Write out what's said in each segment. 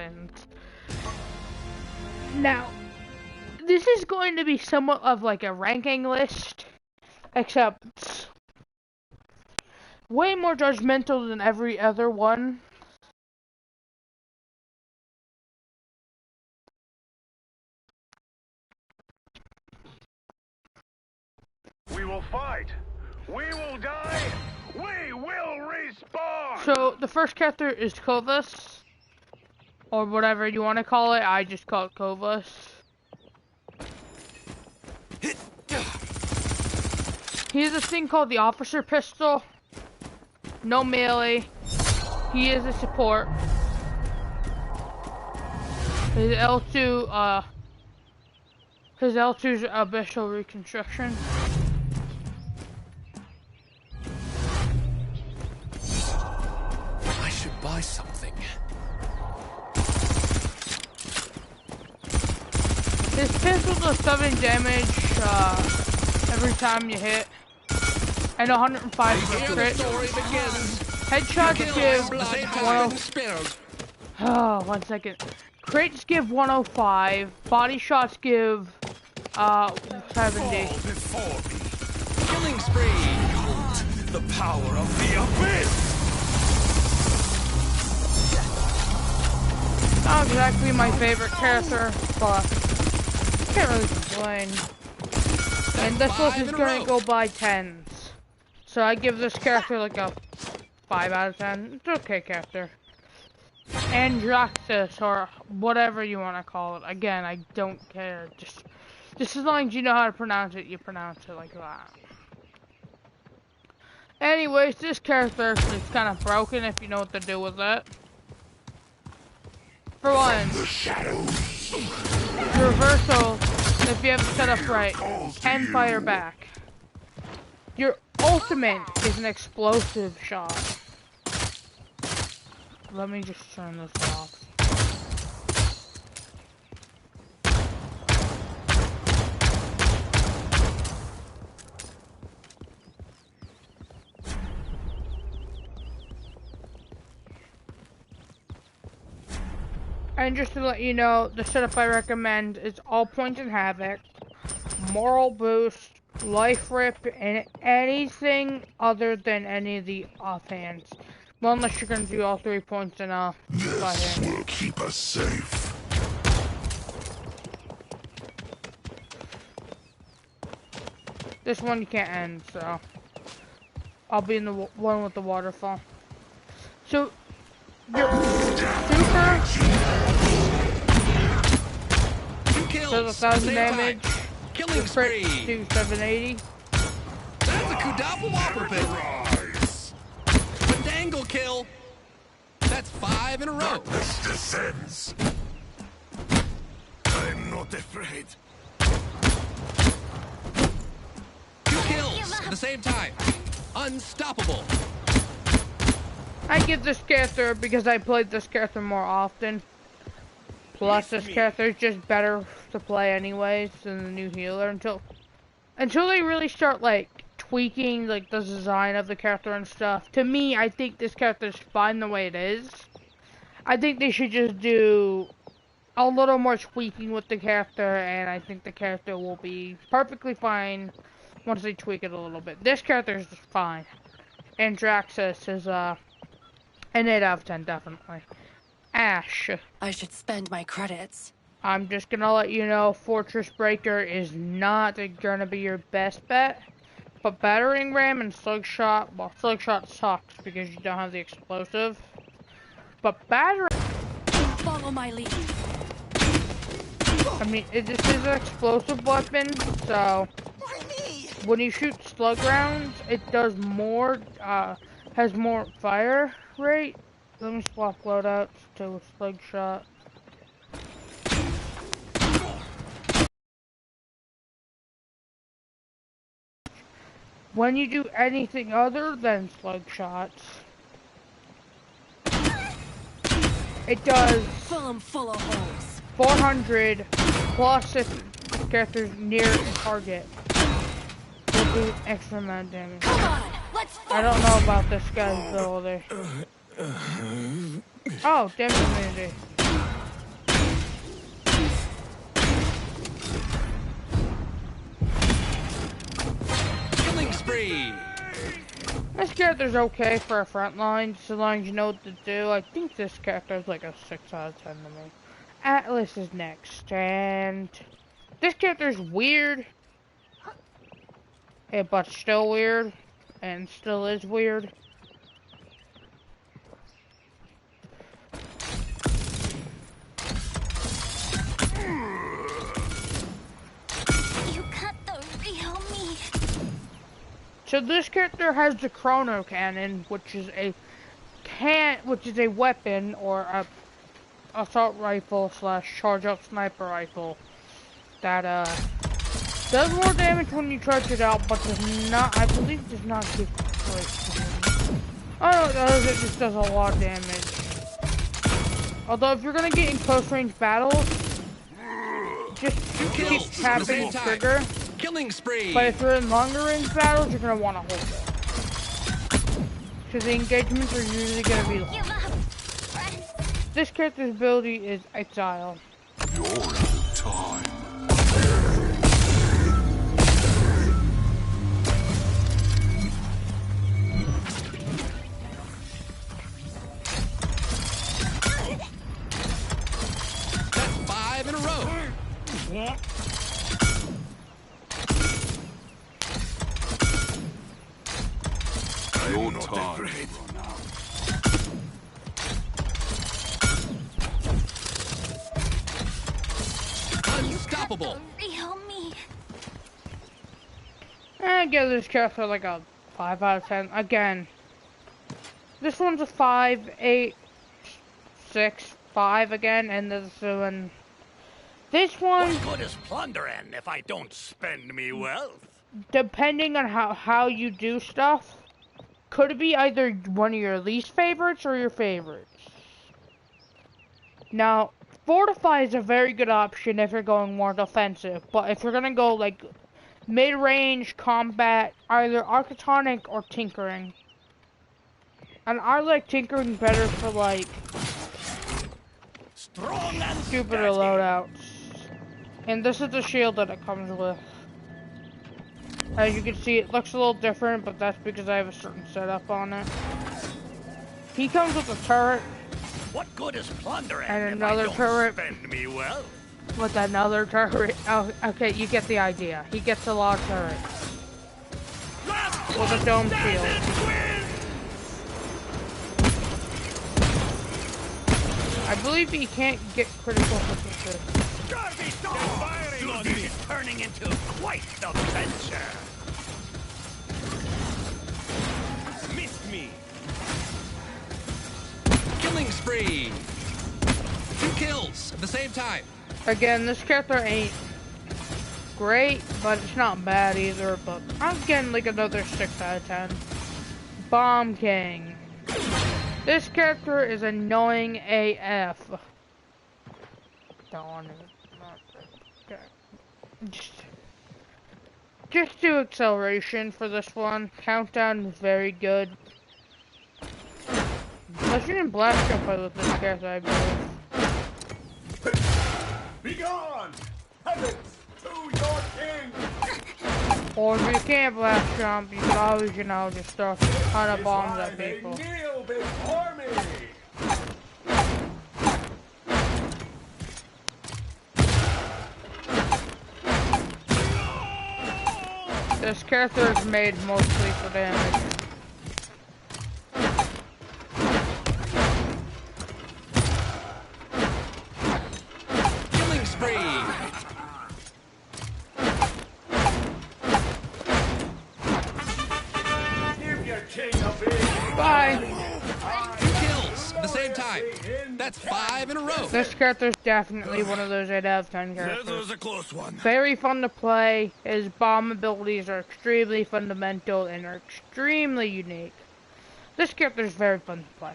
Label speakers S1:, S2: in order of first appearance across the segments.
S1: wins. Now, this is going to be somewhat of like a ranking list, except way more judgmental than every other one.
S2: We will fight. We will die. We will respawn.
S1: So the first character is Kovas, or whatever you want to call it. I just call it Kovas. He has a thing called the Officer Pistol. No melee. He is a support. His L2, his L2's Abyssal Reconstruction.
S3: I should buy something.
S1: His pistol does 7 damage every time you hit, and 105 crit. Headshots give 105. Oh, 1 second. Crits give 105. Body shots give 70.
S3: Killing spree. The power of the abyss.
S1: Not exactly my favorite character, but can't really complain. And this list is gonna go by 10s. So I give this character like a 5 out of 10. It's okay character. Andraxis, or whatever you want to call it. Again, I don't care. Just as long as you know how to pronounce it, you pronounce it like that. Anyways, this character is kind of broken if you know what to do with it. For one, the reversal, if you have it set up right, can fire back. Your ultimate is an explosive shot. Let me just turn this off. And just to let you know, the setup I recommend is all points in havoc, moral boost, life rip, and anything other than any of the offhands. Well, unless you're gonna do all 3 points in
S4: this will keep us safe.
S1: This one you can't end, so I'll be in the one with the waterfall. So your super does 1,000 damage.
S3: Killing spree.
S1: Do 780.
S3: That's a Kudapa Whopper pit. Dangle kill. That's 5 in a row.
S4: Darkness descends. I'm not afraid.
S3: 2 kills at the same time. Unstoppable.
S1: I give this character because I played this character more often. Plus, this character is just better to play anyways than the new healer until they really start like tweaking like the design of the character and stuff. To me, I think this character is fine the way it is. I think they should just do a little more tweaking with the character, and I think the character will be perfectly fine once they tweak it a little bit. This character is just fine. Andraxis is an 8 out of 10 definitely. Ash.
S5: I should spend my credits.
S1: I'm just gonna let you know, Fortress Breaker is not gonna be your best bet. But Battering Ram and Slugshot, well, Slugshot sucks because you don't have the explosive. But Battering...
S5: Follow my lead.
S1: I mean, this is an explosive weapon, so... When you shoot slug rounds, it does more, has more fire rate. Let me swap loadouts to a Slugshot. When you do anything other than slug shots, it does
S5: full of holes.
S1: 400 plus if the character's near a target. Will do extra amount of damage.
S5: Come on, let's fight.
S1: I don't know about this guy's ability. Oh, damage immunity.
S3: spree.
S1: This character's okay for a front line, so long as you know what to do. I think this character's like a 6 out of 10 to me. Atlas is next, and this character's weird, but still weird, and still is weird.
S5: You cut the real me.
S1: So this character has the chrono cannon, which is a weapon or a assault rifle / charge up sniper rifle that does more damage when you charge it out, but does not, I believe, does not give great damage. Oh no, it does. It just does a lot of damage. Although if you're gonna get in close range battles, just keep tapping the trigger.
S3: Killing spree.
S1: But if you're in longer range battles, you're gonna want to hold it. Because the engagements are usually gonna be long. This character's ability is Exile.
S4: You're out of time.
S3: That's 5 in a row.
S1: Yeah.
S4: Your time.
S3: Unstoppable.
S5: Real me.
S1: I give this character like a 5 out of 10. Again, this one's a 5, 8, 6, 5 again, and this one. This one,
S2: What good is plundering if I don't spend me wealth?
S1: depending on how you do stuff, could be either one of your least favorites or your favorites. Now, Fortify is a very good option if you're going more defensive, but if you're gonna go like mid-range combat, either Architonic or Tinkering. And I like Tinkering better for like
S2: Strong and
S1: stupider loadouts. And this is the shield that it comes with. As you can see, it looks a little different, but that's because I have a certain setup on it. He comes with a turret.
S2: What good is plundering
S1: And
S2: if
S1: another
S2: I don't
S1: turret.
S2: spend me wealth?
S1: With another turret. Oh, okay, you get the idea. He gets a lot of turret. With a dome shield. I believe he can't get critical hits with this.
S2: Darby, stop firing on me! This is turning into quite the venture. Missed me.
S3: Killing spree. 2 kills at the same time.
S1: Again, this character ain't great, but it's not bad either, but I'm getting like another 6 out of 10. Bomb King. This character is annoying AF. Don't want to. Okay. Just do acceleration for this one. Countdown is very good. Unless you can blast jump with this character, I believe.
S2: Begone! Heavens to your king!
S1: Or if you can't blast jump, you can always, you know, just throw a ton of bombs at people.
S2: Kneel before me!
S1: This character is made mostly for damage.
S3: Killing spree.
S2: Give your king a big
S1: Bye!
S3: 2 kills at the same time. That's 5 in a row.
S1: This character is definitely one of those 8 out of 10
S2: This
S1: characters.
S2: was a close one.
S1: Very fun to play. His bomb abilities are extremely fundamental and are extremely unique. This character is very fun to play.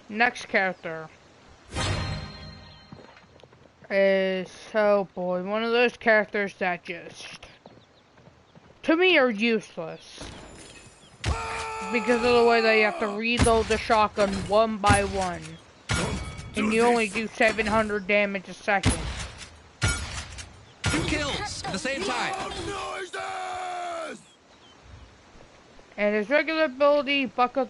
S1: Next character is, oh boy, one of those characters that just, to me, are useless. Because of the way that you have to reload the shotgun one by one. And you only do 700 damage a second.
S3: 2 kills at the same time.
S1: And his regular ability, Buck Wild,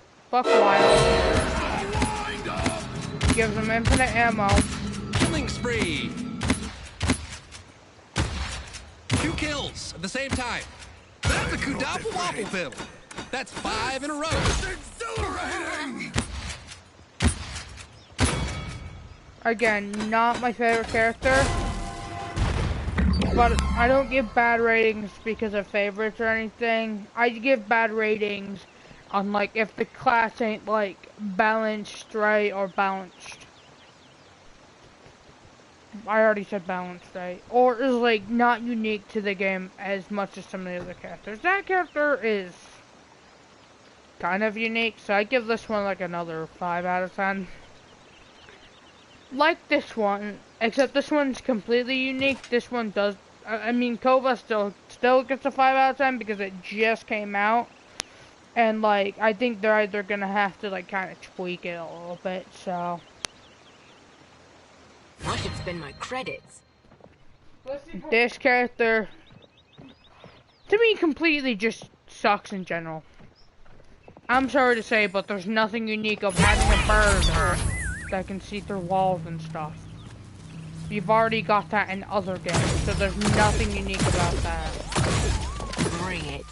S1: gives him infinite ammo.
S3: Killing spree. 2 kills at the same time. That's a quadruple waffle pill. That's 5 in a row.
S2: Exhilarating!
S1: Again, not my favorite character. But I don't give bad ratings because of favorites or anything. I give bad ratings on like if the class ain't like balanced right or balanced. I already said balanced right. Or is like not unique to the game as much as some of the other characters. That character is kind of unique, so I give this one like another 5 out of 10. Like this one, except this one's completely unique. This one does, I mean, Kova still gets a 5 out of 10 because it just came out. And like, I think they're either gonna have to like kind of tweak it a little bit, so.
S6: I should spend my credits.
S1: This character, to me, completely just sucks in general. I'm sorry to say, but there's nothing unique of having a bird that can see through walls and stuff. You've already got that in other games, so there's nothing unique about that.
S6: Bring it.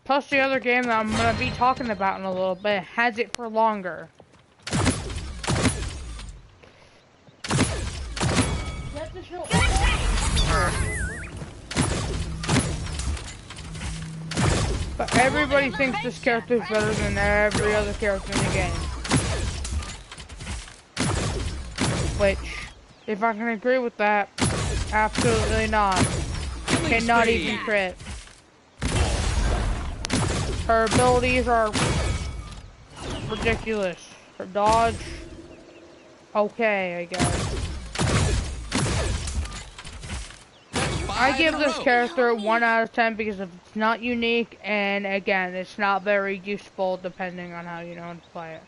S1: Plus the other game that I'm going to be talking about in a little bit has it for longer. But everybody thinks this character is better than every other character in the game. Which, if I can agree with that, absolutely not. Cannot even crit. Her abilities are ridiculous. Her dodge, okay, I guess. I give this character 1 out of 10 because it's not unique, and again, it's not very useful depending on how you know how to play it.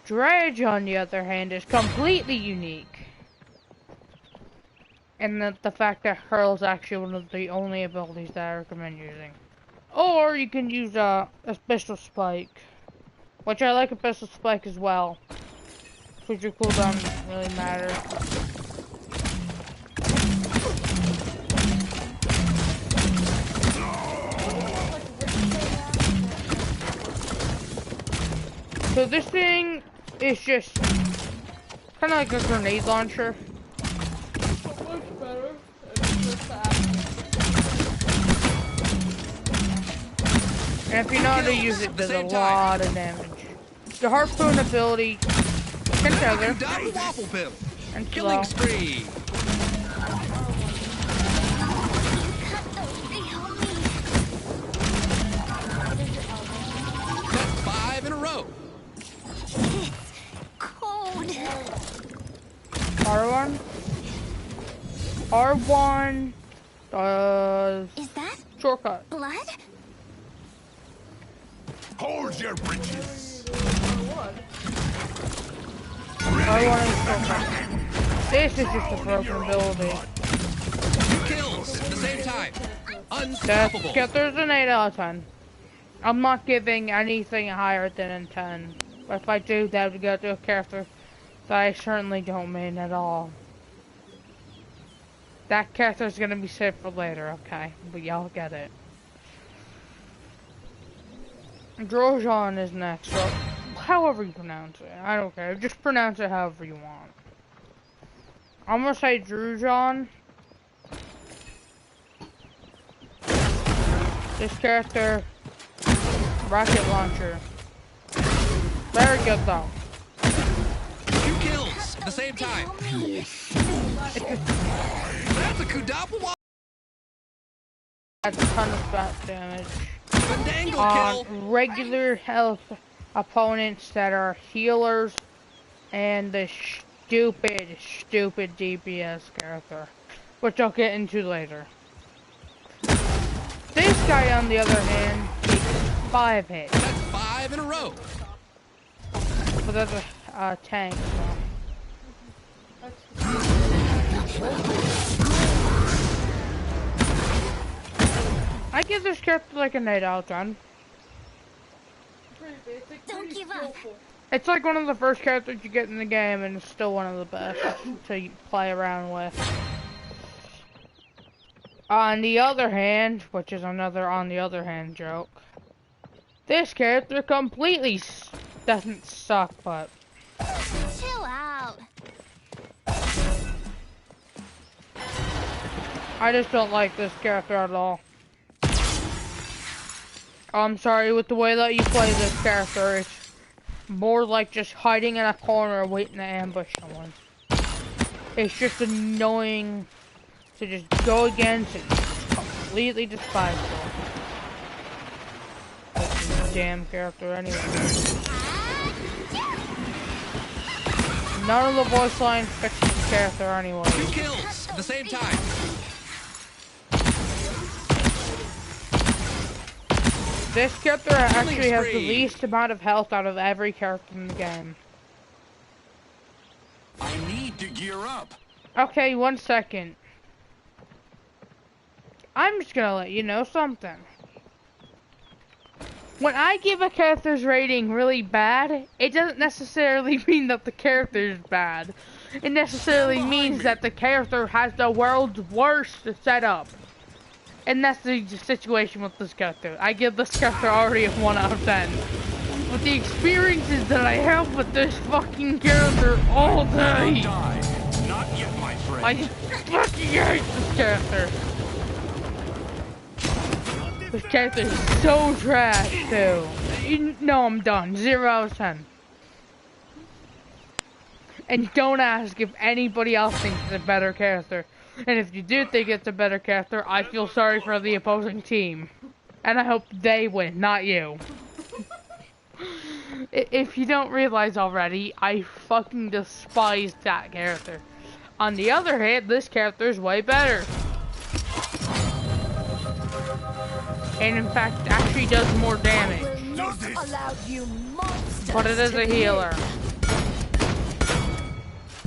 S1: Dredge, on the other hand, is completely unique. And the fact that Hurl is actually one of the only abilities that I recommend using. Or you can use a Pistol Spike, which I like a Pistol Spike as well. Which your cooldown doesn't really matter. So this thing is just kind of like a grenade launcher. Much better. And if you know how to use it, does a lot of damage. The harpoon ability can tether and slow.
S3: Spree. That's 5 in a row.
S5: Cold.
S1: R1? R1 does
S5: Is that
S1: shortcut.
S5: blood?
S2: Hold your britches!
S1: R1 is shortcut. This is just a broken ability.
S3: 2 kills at the same time.
S1: Death
S3: Unstoppable.
S1: There's an 8 out of 10. I'm not giving anything higher than a 10. But if I do, that would go to a character that I certainly don't mean at all. That character is gonna be saved for later, okay? But y'all get it. Drojan is next, so however you pronounce it, I don't care. Just pronounce it however you want. I'm gonna say Drojan. This character, rocket launcher. Very good though.
S3: 2 kills at the same time. That's a quadruple.
S1: That's a ton of stat damage.
S3: Fandangle
S1: On
S3: kill.
S1: regular health opponents that are healers and the stupid DPS character, which I'll get into later. This guy, on the other hand, takes 5 hits.
S3: That's 5 in a row.
S1: But that's a tank, so. I give give this character like an 8 out of 10.
S5: Don't give up.
S1: It's like one of the first characters you get in the game, and it's still one of the best to play around with. On the other hand, which is another on the other hand joke, this character completely doesn't suck, but...
S5: Chill out.
S1: I just don't like this character at all. I'm sorry, with the way that you play this character, it's more like just hiding in a corner waiting to ambush someone. It's just annoying to just go against and completely despise it. This damn character anyway. None of the voice lines fix this character anyway.
S3: 2 kills at the same time.
S1: This character actually has the least amount of health out of every character in the game.
S2: I need to gear up.
S1: Okay, 1 second. I'm just gonna let you know something. When I give a character's rating really bad, it doesn't necessarily mean that the character is bad. It necessarily means that the character has the world's worst setup. And that's the situation with this character. I give this character already a 1 out of 10. With the experiences that I have with this fucking character all day.
S2: Not yet, my friend.
S1: I fucking hate this character. This character is so trash, too. No, I'm done. 0 out of 10. And don't ask if anybody else thinks it's a better character. And if you do think it's a better character, I feel sorry for the opposing team. And I hope they win, not you. If you don't realize already, I fucking despise that character. On the other hand, this character is way better. And in fact, actually does more damage. But it is a healer.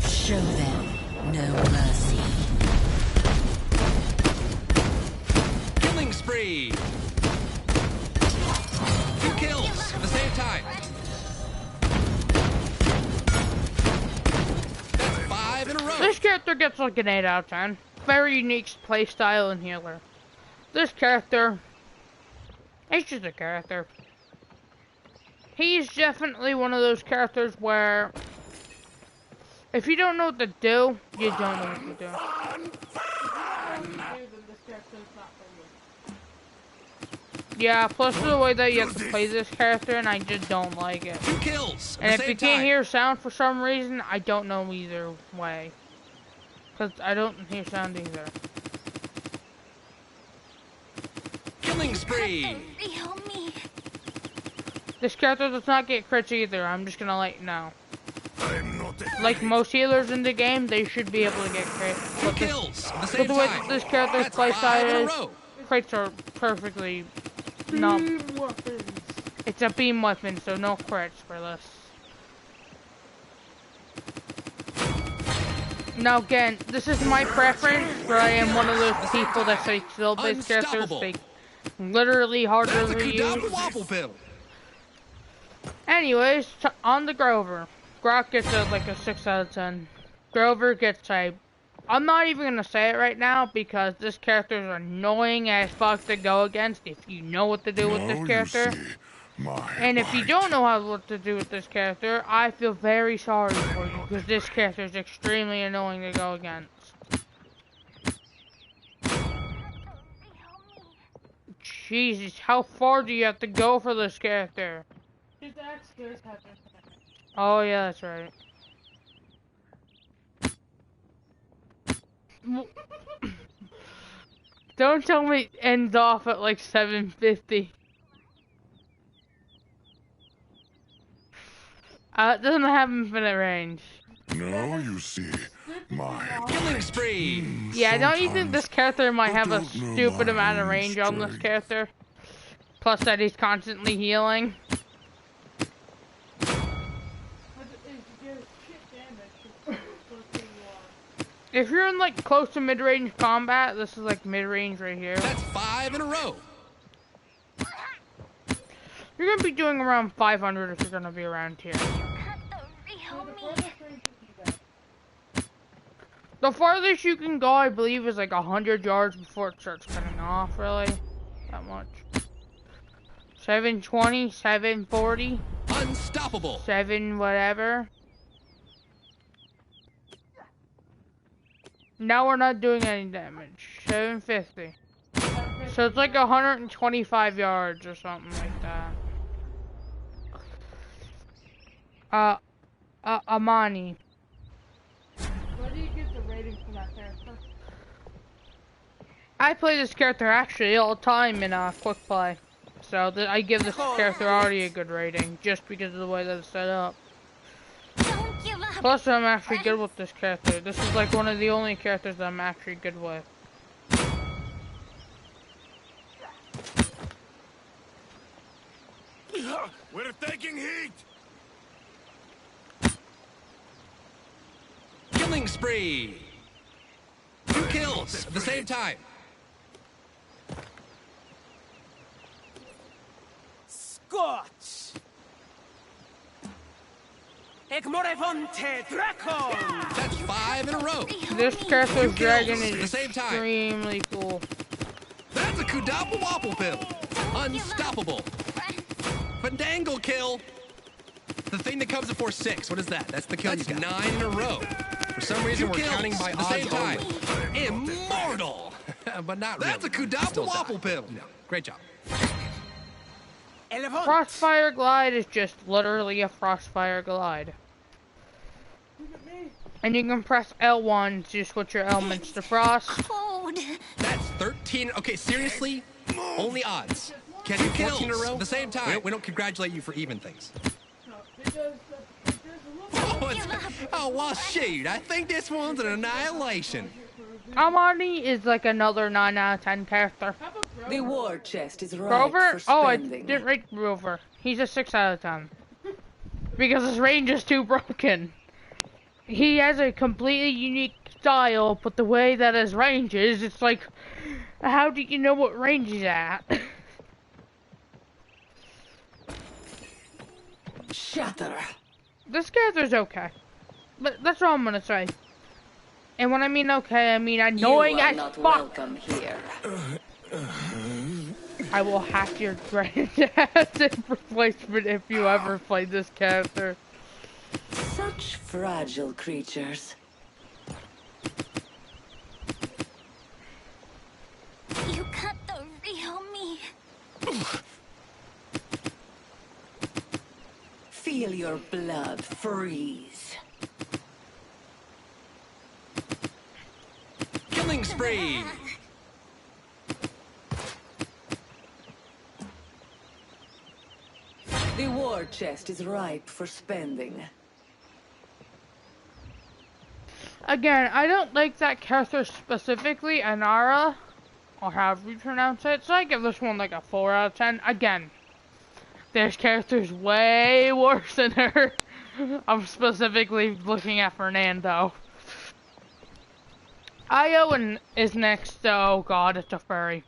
S6: Show them no mercy.
S3: Killing spree. 2 kills at the same time. That's 5 in a row.
S1: This character gets like an 8 out of 10. Very unique playstyle and healer. This character, he's just a character. He's definitely one of those characters where if you don't know what to do, you don't know what to do. Yeah, plus the way that you have to play this character, and I just don't like it.
S3: 2 kills.
S1: And if you can't hear sound for some reason, I don't know either way. Because I don't hear sound either.
S3: Killing spree.
S5: Real me.
S1: This character does not get crits either, I'm just gonna let you know.
S2: I'm not
S1: Like most healers in the game, they should be able to get crits.
S3: 2 kills at the
S1: But
S3: same
S1: the way
S3: time.
S1: that this character's
S3: That's 5 in a
S1: playstyle is,
S3: row.
S1: crits are perfectly numb. It's a beam weapon, so no crits for this. Now again, this is my preference, but I am one of those people that say skill-based characters
S3: Unstoppable.
S1: take literally harder
S3: That's a
S1: to use.
S3: Kudama wobble pedal.
S1: Anyways, on the Grover. Grok gets like a 6 out of 10. Grover gets a... I'm not even gonna say it right now because this character is annoying as fuck to go against if you know what to do with this character. And if you don't know what to do with this character, I feel very sorry for you because this character is extremely annoying to go against. Jesus, how far do you have to go for this character? Oh yeah, that's right. Don't tell me it ends off at like 750. It doesn't have infinite range.
S4: Now you see my
S3: Killing spree.
S1: Yeah, don't you think this character might have a
S4: don't know
S1: stupid
S4: my
S1: amount of
S4: own
S1: range on this
S4: strength.
S1: character? Plus that he's constantly healing. If you're in like close to mid-range combat, this is like mid-range right here.
S3: That's 5 in a row.
S1: You're gonna be doing around 500 if you're gonna be around here.
S5: You got the real me.
S1: The farthest you can go, I believe, is like 100 yards before it starts cutting off, really. That much. 720, 740.
S3: Unstoppable.
S1: 7 whatever. Now we're not doing any damage. 750. So it's like 125 yards or something like that. Amani. What do you get the rating for that character? I play this character actually all the time in quick play. So I give this character already a good rating just because of the way that it's set up.
S5: Don't give up.
S1: Plus I'm actually good with this character. This is like one of the only characters that I'm actually good with.
S4: We're taking heat!
S3: Killing spree. 2 kills at the same time.
S2: Scorch! Egmorefonte Dracon!
S3: That's 5 in a row.
S1: This character's dragon
S3: At the
S1: is
S3: same time.
S1: extremely cool.
S3: That's a Kudapple Wapple Pill. Unstoppable. Fandangle kill. The thing that comes before 6. What is that? That's the kill. That's 9 in a row. For some reason, we're counting by odds same time. Immortal. But not really. That's a Kudapple Wapple Pill. No. Great job.
S1: Frostfire Glide is just literally a Frostfire Glide. And you can press L1 to switch your elements to Frost.
S5: Cold.
S3: That's 13. Okay, seriously? Only odds. Can you 14 in a row? At the same time. We don't congratulate you for even things. Oh, well, shoot. I think this one's an annihilation.
S1: Amani is like another 9 out of 10 character.
S6: The war chest is right
S1: Grover?
S6: for
S1: Oh, I
S6: spending.
S1: didn't rate Grover. He's a 6 out of 10. Because his range is too broken. He has a completely unique style, but the way that his range is, it's like, how do you know what range he's at?
S6: Shatter.
S1: This character's okay. But that's all I'm gonna say. And when I mean okay, I mean annoying
S6: You are
S1: as
S6: not
S1: fuck.
S6: welcome here.
S1: I will hack your granddad's replacement if you ever play this character.
S6: Such fragile creatures.
S5: You got the real me.
S6: Feel your blood freeze.
S3: Killing spree.
S6: The war chest is ripe for spending.
S1: Again, I don't like that character specifically, Anara, or however you pronounce it, so I give this one like a 4 out of 10. Again, there's characters way worse than her. I'm specifically looking at Fernando. Io is next, oh god, it's a furry.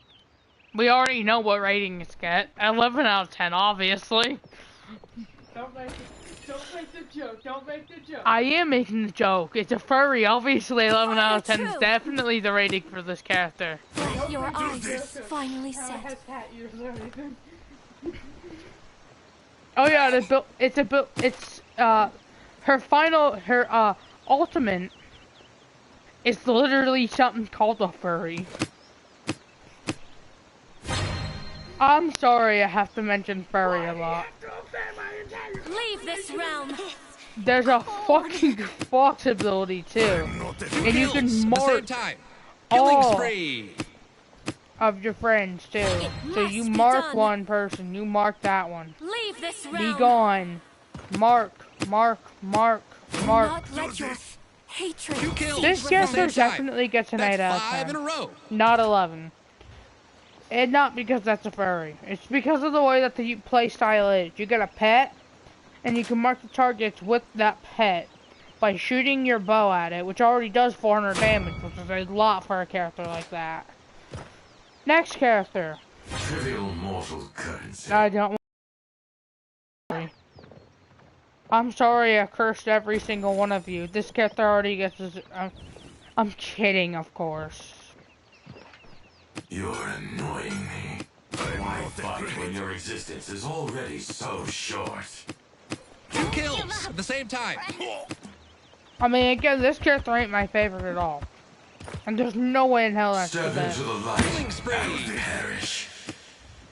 S1: We already know what rating it's get. 11 out of 10, obviously. Don't make the joke. Don't make the joke. I am making the joke. It's a furry. Obviously, 11 out of 10 is definitely the rating for this character.
S5: Let your eyes finally set.
S1: Oh yeah, her ultimate is literally something called a furry. I'm sorry, I have to mention furry a lot.
S5: Leave this realm.
S1: There's a fucking fox ability too, and you can
S3: At the
S1: mark
S3: same time. Killing
S1: all
S3: spree.
S1: of your friends too. So you
S5: must be
S1: mark
S5: done.
S1: one person, you mark that one.
S5: Leave this realm.
S1: Be gone. Mark, mark, mark,
S5: Do
S1: mark.
S5: not let your hatred.
S3: 2 kills.
S1: This
S3: at the
S1: character
S3: same time.
S1: definitely gets an
S3: That's
S1: 8 out of
S3: 5
S1: 10.
S3: in a row.
S1: Not 11. And not because that's a furry. It's because of the way that the play style is. You get a pet, and you can mark the targets with that pet by shooting your bow at it, which already does 400 damage, which is a lot for a character like that. Next character.
S4: Trivial mortal currency.
S1: I don't I'm sorry I cursed every single one of you. This character already gets his... I'm kidding, of course.
S7: You're annoying me. Why fight when your existence is already so short?
S3: 2 kills at the same time.
S1: I mean, again, this character ain't my favorite at all. And there's no way in hell that's the
S7: Step
S1: best.
S7: into the light
S3: Killing spree.
S7: and perish.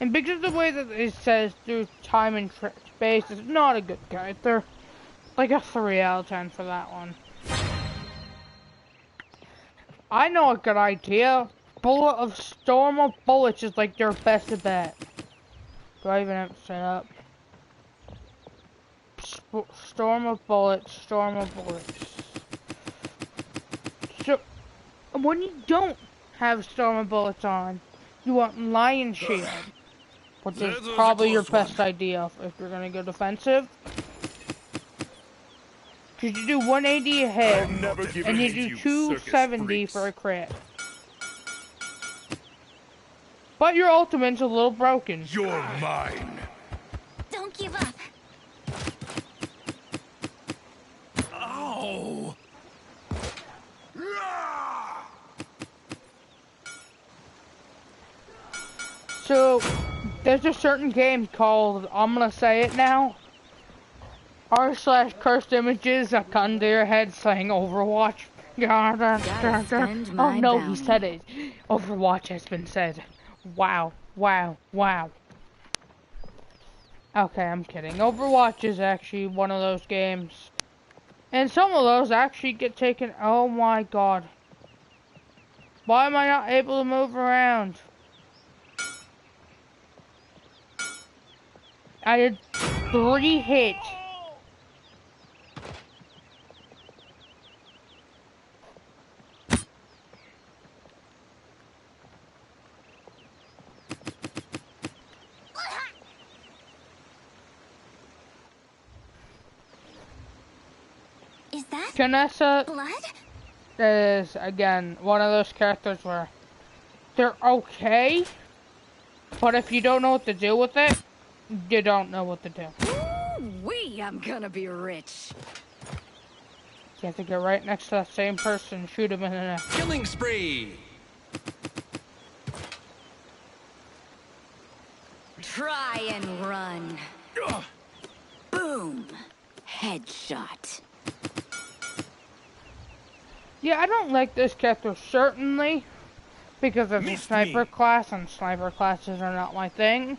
S1: And because of the way that it says through time and space, it's not a good character. Like a 3 out of 10 for that one. I know a good idea. Bullet of Storm of Bullets is like their best bet. Do I even have to set up? Storm of Bullets, Storm of Bullets. So, when you don't have Storm of Bullets on, you want Lion Shield. Which is probably your best idea if you're gonna go defensive. Cause you do 180 a hit, and you do 270 for a crit. But your ultimate's a little broken.
S4: You're mine.
S5: Don't give up.
S4: Oh.
S1: So, there's a certain game called, I'm gonna say it now, r/cursed images that come to your head saying Overwatch. Oh no, he said it. Overwatch has been said. Wow, wow, wow. Okay, I'm kidding. Overwatch is actually one of those games. And some of those actually get taken. Oh my god. Why am I not able to move around? I did 3 hits.
S5: Is that
S1: Janessa
S5: blood?
S1: is, again, one of those characters where they're okay, but if you don't know what to do with it, you don't know what to do.
S6: Ooh-wee, I'm gonna be rich.
S1: You have to get right next to that same person and shoot him in the neck.
S3: Killing spree.
S6: Try and run. Boom. Headshot.
S1: Yeah, I don't like this character, certainly, because of the sniper class, and sniper classes are not my thing.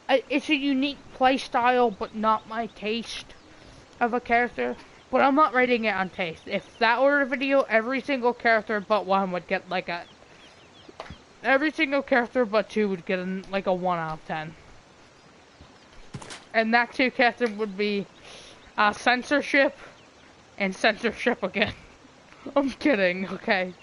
S1: It's a unique playstyle, but not my taste of a character. But I'm not rating it on taste. If that were a video, every single character but one would get like a... Every single character but 2 would get like a 1 out of 10. And that 2 character would be censorship and censorship again. I'm kidding, okay.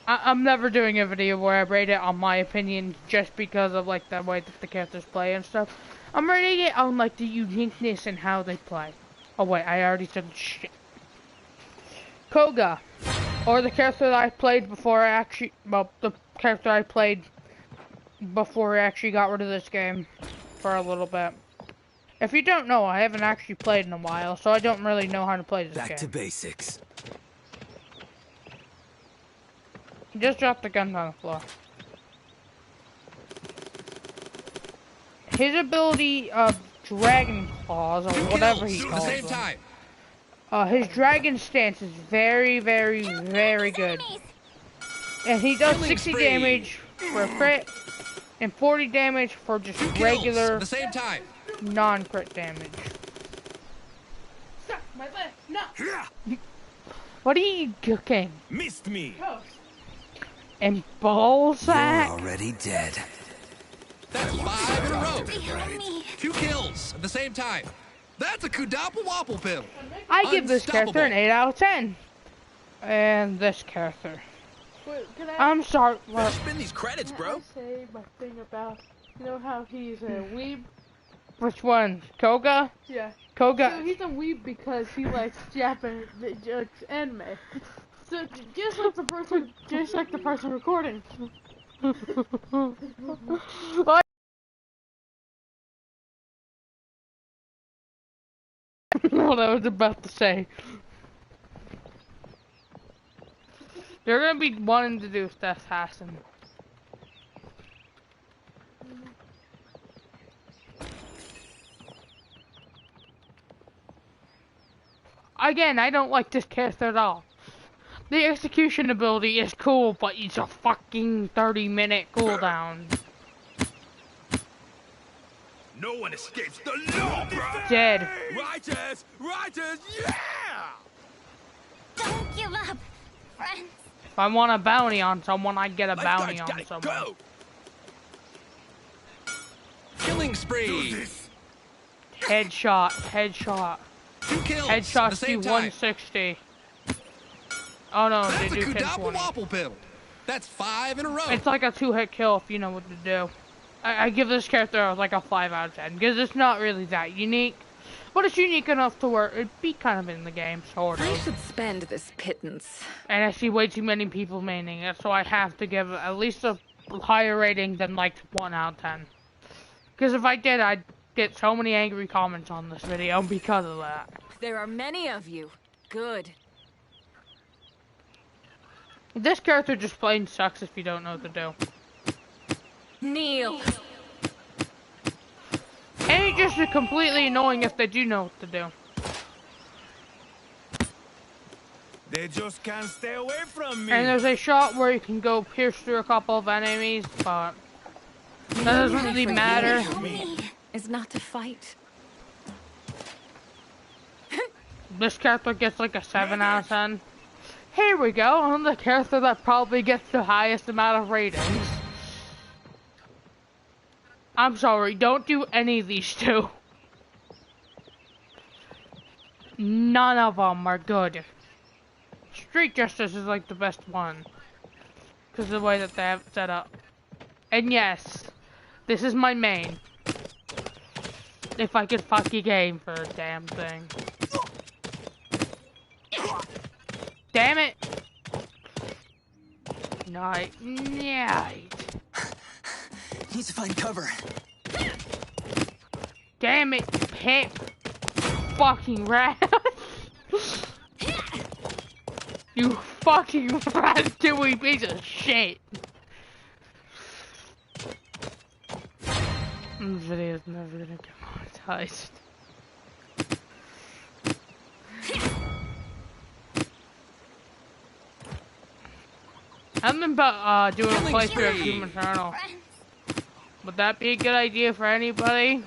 S1: I'm never doing a video where I rate it on my opinion just because of like the way that the characters play and stuff. I'm rating it on like the uniqueness and how they play. Oh wait, I already said shit. Koga, or the character that I played before I actually, well, the character I played before I actually got rid of this game for a little bit. If you don't know, I haven't actually played in a while, so I don't really know how to play this game.
S2: Back to basics.
S1: Just drop the guns on the floor. His ability of Dragon Claws, or whatever he
S3: At the
S1: calls
S3: same
S1: them.
S3: time.
S1: His Dragon Stance is very, very, very good. And he does 60 damage for a crit, and 40 damage for just
S3: 2 kills
S1: regular,
S3: at the same time.
S1: non-crit damage. What are you cooking?
S4: Missed me.
S1: And ballsack?
S2: Already dead.
S3: That's 5 in a row.
S5: Behind me.
S3: 2 kills at the same time. That's a Kudapple Wapple Pill.
S1: I give this character an
S3: Unstoppable.
S1: 8 out of 10. And this character.
S8: Wait, can I
S1: I'm sorry. Well,
S2: Spin these credits, bro.
S8: say my thing about, you know how he's a weeb?
S1: which one? Koga?
S8: Yeah. So
S1: Koga.
S8: he's a weeb because he likes Japanese anime. So just like the person recording.
S1: what I was about to say. They're gonna be wanting to do assassin. Again, I don't like this character at all. The execution ability is cool, but it's a fucking 30-minute cooldown.
S2: No one escapes the law, bro.
S1: Dead.
S2: Righteous, righteous, yeah!
S5: Don't give up, friends.
S1: If I want a bounty on someone, I get a bounty
S2: Lifeguards
S1: on
S2: gotta
S1: someone.
S2: go.
S3: Killing spree.
S1: Headshot, headshot.
S3: 2 kills at the
S1: Headshots do
S3: same time.
S1: 160. Oh no, they
S3: That's a
S1: do
S3: Kudapple
S1: 1020.
S3: Wapple Pill. That's 5 in a row.
S1: It's like a 2-hit kill if you know what to do. I give this character like a 5 out of 10 because it's not really that unique, but it's unique enough to where it'd be kind of in the game, sort
S6: I
S1: of.
S6: should spend this pittance.
S1: And I see way too many people maining it, so I have to give it at least a higher rating than like 1 out of 10. Because if I did, I'd get so many angry comments on this video because of that.
S6: There are many of you. Good.
S1: This character just plain sucks if you don't know what to do.
S6: Kneel.
S1: And it's just completely annoying if they do know what to do.
S2: They just can't stay away from me.
S1: And there's a shot where you can go pierce through a couple of enemies, but that doesn't really matter.
S5: Help me.
S6: Is not to fight.
S1: This character gets like a 7 out of 10. Here we go, I'm the character that probably gets the highest amount of ratings. I'm sorry, don't do any of these two. None of them are good. Street Justice is like the best one. Because of the way that they have it set up. And yes, this is my main. If I could fuck your game for a damn thing. Damn it! Night.
S9: Needs to find cover.
S1: Damn it, pimp. Fucking rat. You fucking ratatouille piece of shit. This video's never gonna get monetized. I've been doing a playthrough of Doom Eternal. Would that be a good idea for anybody?